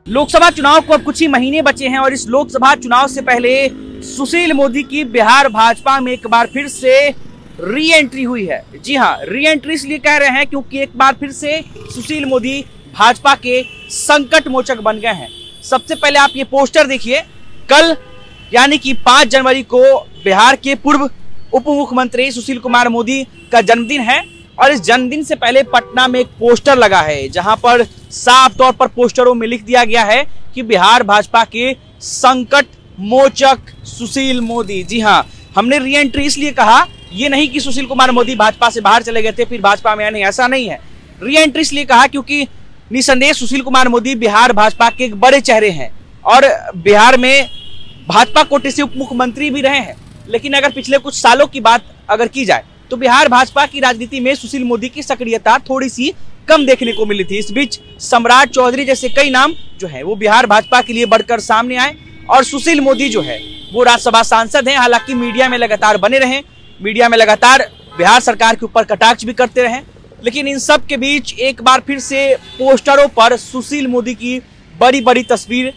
लोकसभा चुनाव को अब कुछ ही महीने बचे हैं और इस लोकसभा चुनाव से पहले सुशील मोदी की बिहार भाजपा में एक बार फिर से री एंट्री हुई है। जी हां, री एंट्री इसलिए कह रहे हैं क्योंकि एक बार फिर से सुशील मोदी भाजपा के संकट मोचक बन गए हैं। सबसे पहले आप ये पोस्टर देखिए। कल यानी कि 5 जनवरी को बिहार के पूर्व उप मुख्यमंत्री सुशील कुमार मोदी का जन्मदिन है और इस जन्मदिन से पहले पटना में एक पोस्टर लगा है जहां पर साफ तौर पर पोस्टरों में लिख दिया गया है कि बिहार भाजपा के संकट मोचक सुशील मोदी। जी हां, हमने री एंट्री इसलिए कहा, ये नहीं कि सुशील कुमार मोदी भाजपा से बाहर चले गए थे फिर भाजपा में आए, नहीं, ऐसा नहीं है। री एंट्री इसलिए कहा क्योंकि निसंदेह सुशील कुमार मोदी बिहार भाजपा के एक बड़े चेहरे हैं और बिहार में भाजपा कोटे से उप मुख्यमंत्री भी रहे हैं। लेकिन अगर पिछले कुछ सालों की बात अगर की जाए तो बिहार भाजपा की राजनीति में सुशील मोदी की सक्रियता थोड़ी सी कम देखने को मिली थी। इस बीच सम्राट चौधरी जैसे कई नाम जो है वो बिहार भाजपा के लिए बढ़कर सामने आए और सुशील मोदी जो है वो राज्यसभा सांसद हैं। हालांकि मीडिया में लगातार बने रहे, मीडिया में लगातार बिहार सरकार के ऊपर कटाक्ष भी करते रहे, लेकिन इन सब के बीच एक बार फिर से पोस्टरों पर सुशील मोदी की बड़ी बड़ी तस्वीर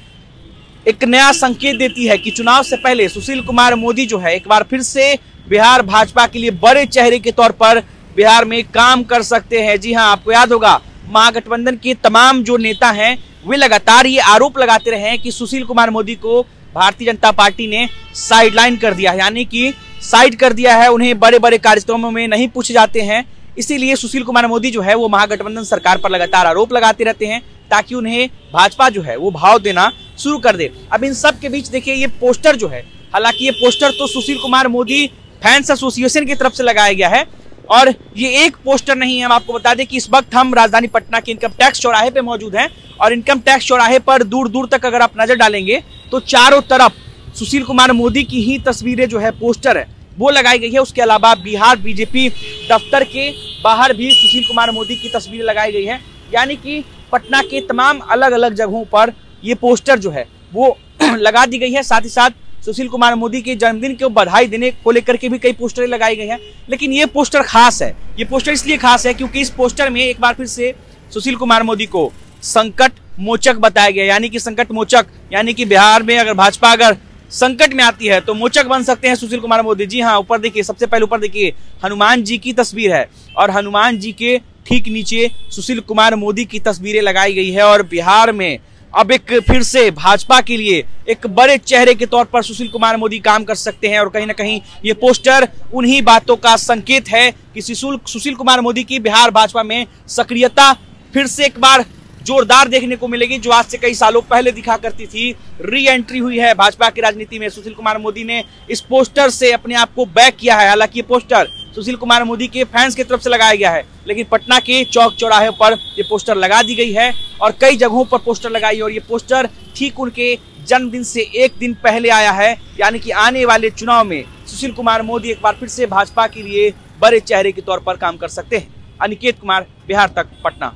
एक नया संकेत देती है कि चुनाव से पहले सुशील कुमार मोदी जो है एक बार फिर से बिहार भाजपा के लिए बड़े चेहरे के तौर पर बिहार में काम कर सकते हैं। जी हां, आपको याद होगा महागठबंधन के तमाम जो नेता हैं वे लगातार ये आरोप लगाते रहे हैं कि सुशील कुमार मोदी को भारतीय जनता पार्टी ने साइडलाइन कर दिया है, यानी कि साइड कर दिया है, उन्हें बड़े बड़े कार्यक्रमों में नहीं पूछे जाते हैं। इसीलिए सुशील कुमार मोदी जो है वो महागठबंधन सरकार पर लगातार आरोप लगाते रहते हैं ताकि उन्हें भाजपा जो है वो भाव देना शुरू कर दे। अब इन सब के बीच देखिए ये पोस्टर जो है, हालांकि ये पोस्टर तो सुशील कुमार मोदी फैंस एसोसिएशन की तरफ से लगाया गया है और ये एक पोस्टर नहीं है। हम आपको बता दें कि इस वक्त हम राजधानी पटना के इनकम टैक्स चौराहे पे मौजूद हैं और इनकम टैक्स चौराहे पर दूर दूर तक अगर आप नजर डालेंगे तो चारों तरफ सुशील कुमार मोदी की ही तस्वीरें जो है पोस्टर है वो लगाई गई है। उसके अलावा बिहार बीजेपी दफ्तर के बाहर भी सुशील कुमार मोदी की तस्वीरें लगाई गई है, यानी कि पटना के तमाम अलग अलग जगहों पर ये पोस्टर जो है वो लगा दी गई है। साथ ही साथ सुशील कुमार मोदी के जन्मदिन को बधाई देने को लेकर के भी कई पोस्टर लगाई गई हैं। लेकिन ये पोस्टर खास है, ये पोस्टर इसलिए खास है क्योंकि इस पोस्टर में एक बार फिर से सुशील कुमार मोदी को संकट मोचक बताया गया, यानी कि संकट मोचक, यानी कि बिहार में अगर भाजपा अगर संकट में आती है तो मोचक बन सकते हैं सुशील कुमार मोदी। जी हाँ, ऊपर देखिए, सबसे पहले ऊपर देखिए हनुमान जी की तस्वीर है और हनुमान जी के ठीक नीचे सुशील कुमार मोदी की तस्वीरें लगाई गई है और बिहार में अब एक फिर से भाजपा के लिए एक बड़े चेहरे के तौर पर सुशील कुमार मोदी काम कर सकते हैं। और कहीं ना कहीं ये पोस्टर उन्हीं बातों का संकेत है कि सुशील कुमार मोदी की बिहार भाजपा में सक्रियता फिर से एक बार जोरदार देखने को मिलेगी, जो आज से कई सालों पहले दिखा करती थी। री एंट्री हुई है भाजपा की राजनीति में। सुशील कुमार मोदी ने इस पोस्टर से अपने आप को बैक किया है। हालांकि ये पोस्टर सुशील कुमार मोदी के फैंस की तरफ से लगाया गया है, लेकिन पटना के चौक चौराहे पर ये पोस्टर लगा दी गई है और कई जगहों पर पोस्टर लगाई है और ये पोस्टर ठीक उनके जन्मदिन से एक दिन पहले आया है, यानी कि आने वाले चुनाव में सुशील कुमार मोदी एक बार फिर से भाजपा के लिए बड़े चेहरे के तौर पर काम कर सकते हैं। अनिकेत कुमार, बिहार तक, पटना।